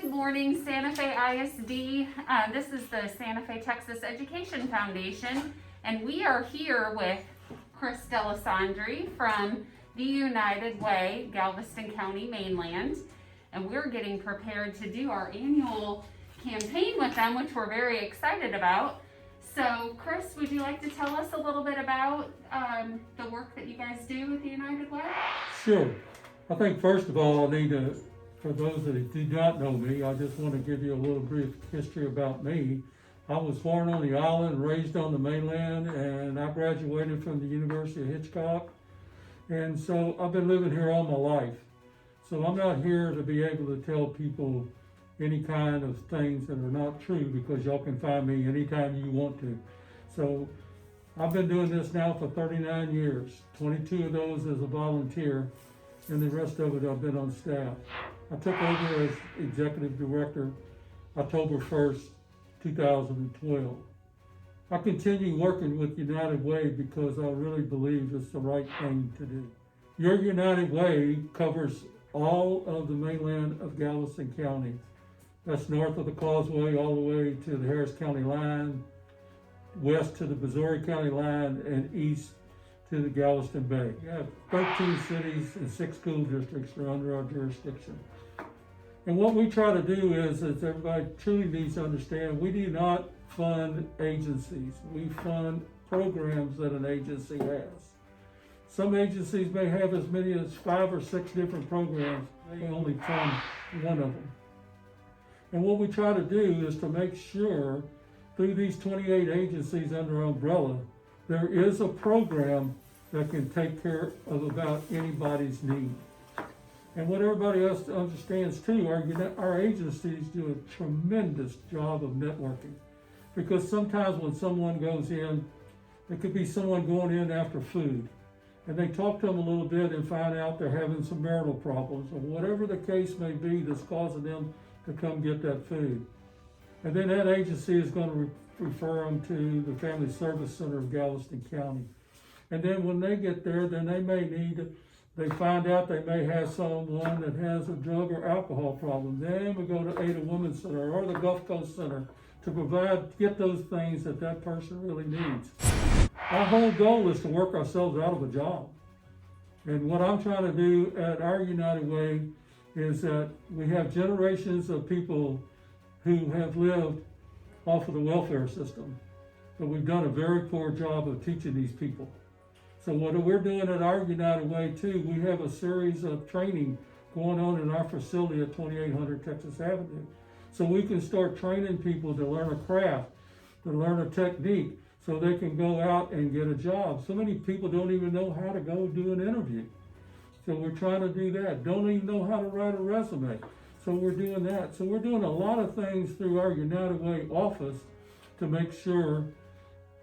Good morning, Santa Fe ISD. This is the Santa Fe, Texas Education Foundation, and we are here with Chris Delesandri from the United Way, Galveston County, Mainland, and we're getting prepared to do our annual campaign with them, which we're very excited about. So, Chris, would you like to tell us a little bit about the work that you guys do with the United Way? Sure. I think first of all, I need to, for those that do not know me, I just want to give you a little brief history about me. I was born on the island, raised on the mainland, and I graduated from the University of Hitchcock. And so I've been living here all my life. So I'm not here to be able to tell people any kind of things that are not true, because y'all can find me anytime you want to. So I've been doing this now for 39 years, 22 of those as a volunteer, and the rest of it I've been on staff. I took over as executive director October 1st, 2012. I continue working with United Way because I really believe it's the right thing to do. Your United Way covers all of the mainland of Galveston County. That's north of the Causeway all the way to the Harris County line, west to the Missouri County line, and east to the Galveston Bay. We have 13 cities and 6 school districts that are under our jurisdiction. And what we try to do is everybody truly needs to understand, we do not fund agencies. We fund programs that an agency has. Some agencies may have as many as 5 or 6 different programs. They only fund one of them. And what we try to do is to make sure through these 28 agencies under umbrella, there is a program that can take care of about anybody's need. And what everybody else understands too, our agencies do a tremendous job of networking. Because sometimes when someone goes in, it could be someone going in after food, and they talk to them a little bit and find out they're having some marital problems, or whatever the case may be that's causing them to come get that food. And then that agency is going to refer them to the Family Service Center of Galveston County. And then when they get there, then they find out they may have someone that has a drug or alcohol problem. Then we go to Ada Women's Center or the Gulf Coast Center to get those things that person really needs. Our whole goal is to work ourselves out of a job. And what I'm trying to do at our United Way is that we have generations of people who have lived off of the welfare system, but we've done a very poor job of teaching these people. So what we're doing at our United Way too, we have a series of training going on in our facility at 2800 Texas Avenue. So we can start training people to learn a craft, to learn a technique, so they can go out and get a job. So many people don't even know how to go do an interview. So we're trying to do that. Don't even know how to write a resume. So we're doing that. So we're doing a lot of things through our United Way office to make sure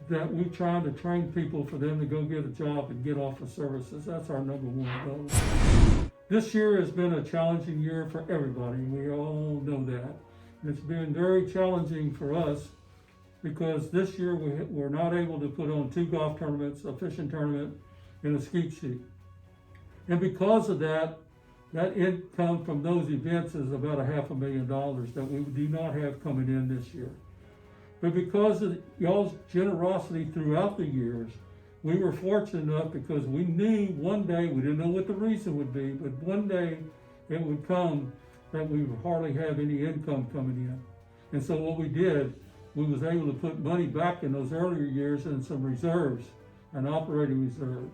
that we're trying to train people for them to go get a job and get off of services. That's our number one goal. This year has been a challenging year for everybody. We all know that. It's been very challenging for us because this year we're not able to put on 2 golf tournaments, a fishing tournament, and a skeet shoot. And because of that income from those events is about $500,000 that we do not have coming in this year. But because of y'all's generosity throughout the years, we were fortunate enough because we knew one day, we didn't know what the reason would be, but one day it would come that we would hardly have any income coming in. And so what we did, we was able to put money back in those earlier years in some reserves, an operating reserve.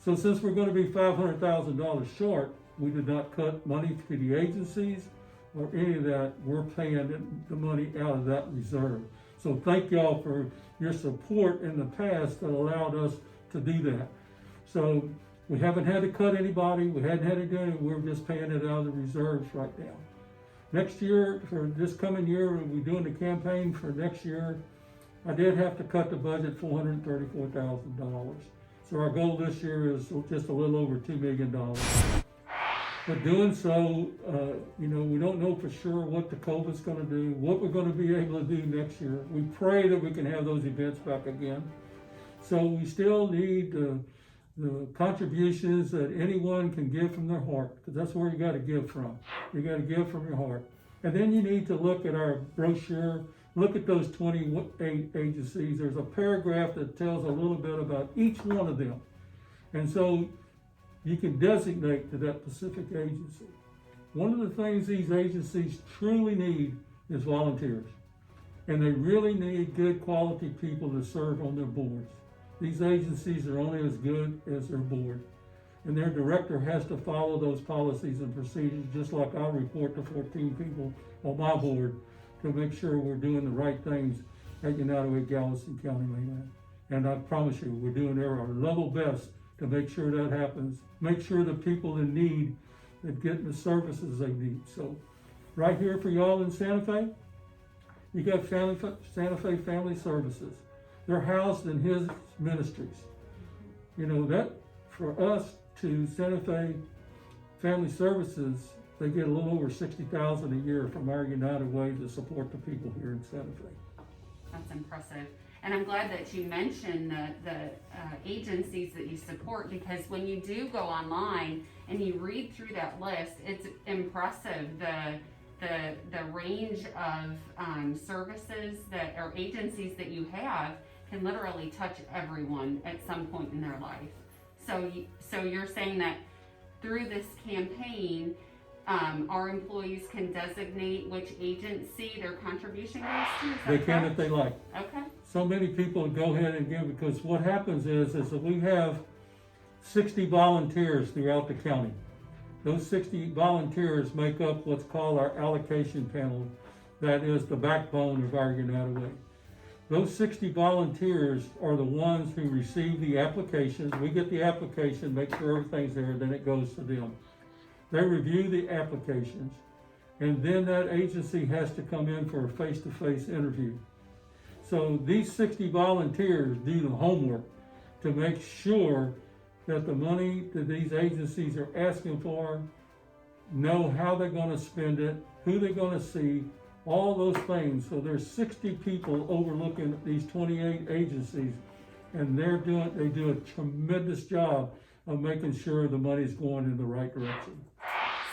So since we're going to be $500,000 short, we did not cut money to the agencies or any of that. We're paying the money out of that reserve. So thank y'all for your support in the past that allowed us to do that. So we haven't had to cut anybody. We hadn't had to do anything. We're just paying it out of the reserves right now. Next year, for this coming year, we're doing the campaign for next year. I did have to cut the budget $434,000. So our goal this year is just a little over $2 million. But doing so, we don't know for sure what the COVID's going to do, what we're going to be able to do next year. We pray that we can have those events back again. So we still need the contributions that anyone can give from their heart, because that's where you got to give from. You got to give from your heart. And then you need to look at our brochure, look at those 28 agencies. There's a paragraph that tells a little bit about each one of them. And so you can designate to that specific agency. One of the things these agencies truly need is volunteers. And they really need good quality people to serve on their boards. These agencies are only as good as their board. And their director has to follow those policies and procedures, just like I report to 14 people on my board to make sure we're doing the right things at United Way, Galveston County, Mainland. And I promise you, we're doing our level best to make sure that happens. Make sure the people in need that get the services they need. So right here for y'all in Santa Fe, you got Santa Fe Family Services. They're housed in his ministries. You know, that for us to Santa Fe Family Services, they get a little over $60,000 a year from our United Way to support the people here in Santa Fe. That's impressive. And I'm glad that you mentioned the agencies that you support, because when you do go online and you read through that list, it's impressive the range of services that or agencies that you have can literally touch everyone at some point in their life. So you're saying that through this campaign, our employees can designate which agency their contribution goes to? They can if they like. Okay. So many people go ahead and give, because what happens is that we have 60 volunteers throughout the county. Those 60 volunteers make up what's called our allocation panel. That is the backbone of our United Way. Those 60 volunteers are the ones who receive the applications. We get the application, make sure everything's there, then it goes to them. They review the applications, and then that agency has to come in for a face-to-face interview. So these 60 volunteers do the homework to make sure that the money that these agencies are asking for, know how they're going to spend it, who they're going to see, all those things. So there's 60 people overlooking these 28 agencies, and they do a tremendous job of making sure the money's going in the right direction.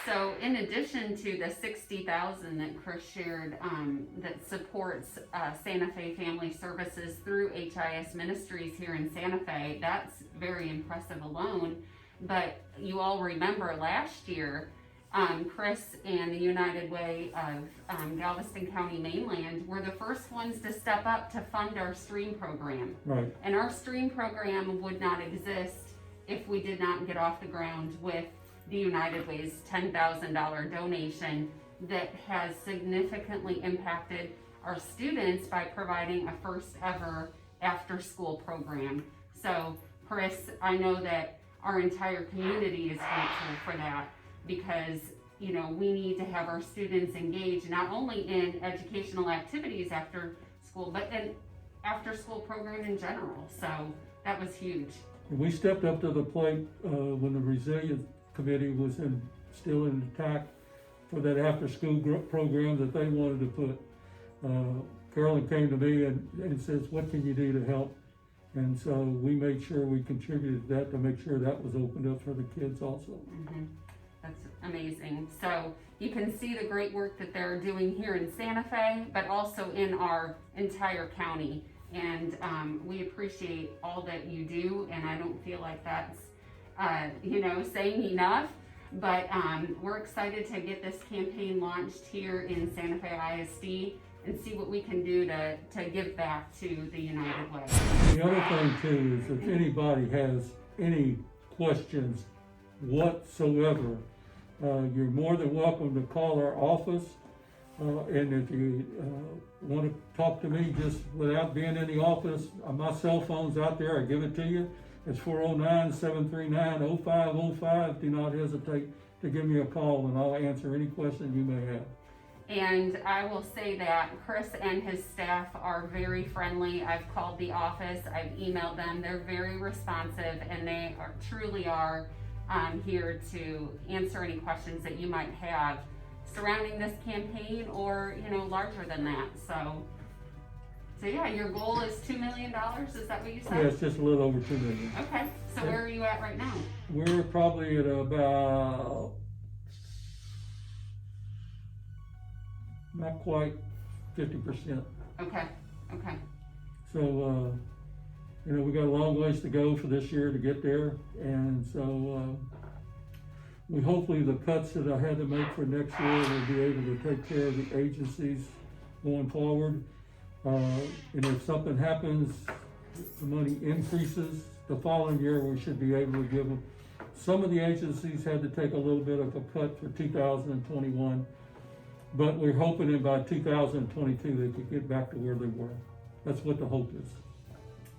So in addition to the $60,000 that Chris shared that supports Santa Fe Family Services through HIS Ministries here in Santa Fe, that's very impressive alone. But you all remember last year, Chris and the United Way of Galveston County Mainland were the first ones to step up to fund our stream program. Right. And our stream program would not exist if we did not get off the ground with the United Way's $10,000 donation that has significantly impacted our students by providing a first ever after school program. So Chris, I know that our entire community is grateful for that, because you know, we need to have our students engaged not only in educational activities after school, but in after school program in general. So that was huge. We stepped up to the plate when the Resilience Committee was still in attack for that after-school program that they wanted to put. Carolyn came to me and says, what can you do to help? And so we made sure we contributed to that to make sure that was opened up for the kids also. Mm-hmm. That's amazing. So you can see the great work that they're doing here in Santa Fe, but also in our entire county. And we appreciate all that you do, and I don't feel like that's saying enough, but we're excited to get this campaign launched here in Santa Fe ISD and see what we can do to give back to the United Way. The other thing too is if anybody has any questions whatsoever, you're more than welcome to call our office, and if you want to talk to me just without being in the office, my cell phone's out there, I give it to you. It's 409-739-0505. Do not hesitate to give me a call, and I'll answer any question you may have. And I will say that Chris and his staff are very friendly. I've called the office, I've emailed them. They're very responsive, and they truly are here to answer any questions that you might have surrounding this campaign, or larger than that. So yeah, your goal is $2 million. Is that what you said? Yeah, it's just a little over $2 million. Okay. So where are you at right now? We're probably at about not quite 50%. Okay, okay. So, you know, we got a long ways to go for this year to get there, and so, we hopefully the cuts that I had to make for next year will be able to take care of the agencies going forward. And if something happens, the money increases the following year, we should be able to give them. Some of the agencies had to take a little bit of a cut for 2021, but we're hoping that by 2022 they could get back to where they were. That's what the hope is.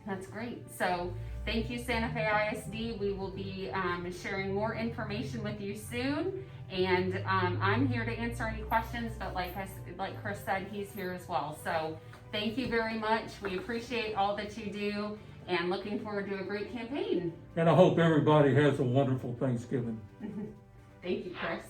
That's great. So thank you, Santa Fe ISD. We will be sharing more information with you soon. And I'm here to answer any questions, but like Chris said, he's here as well. So thank you very much. We appreciate all that you do and looking forward to a great campaign. And I hope everybody has a wonderful Thanksgiving. Thank you, Chris.